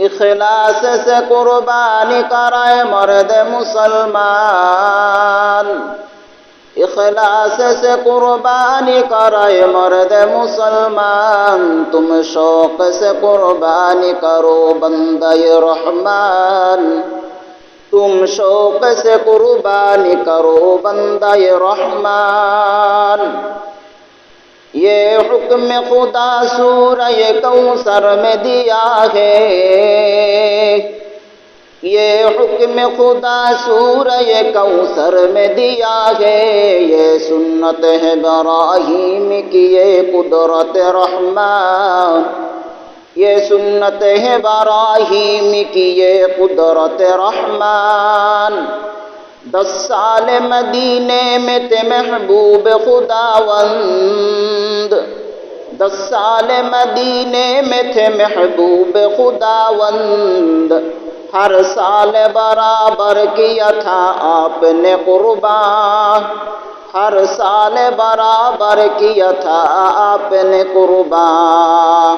इखलास से कुर्बानी कराए मर्द मुसलमान, इखलास से कुर्बानी कराए मर्द मुसलमान। तुम शौक से कुर्बानी करो बंदे रहमान, तुम शौक से कुर्बानी करो बंदे रहमान। ये हुक्म खुदा सूरह कौसर में दिया है, ये हुक्म खुदा सूरह कौसर में दिया है। ये सुन्नत है इब्राहीम की ये कुदरत रहमान, ये सुन्नत है इब्राहीम की ये कुदरत रहमान। 10 साल मदीने में थे महबूब खुदावंद, 10 साल मदीने में थे महबूब खुदावंद। हर साल बराबर किया था आपने कुर्बान, हर साल बराबर किया था आपने कुर्बान।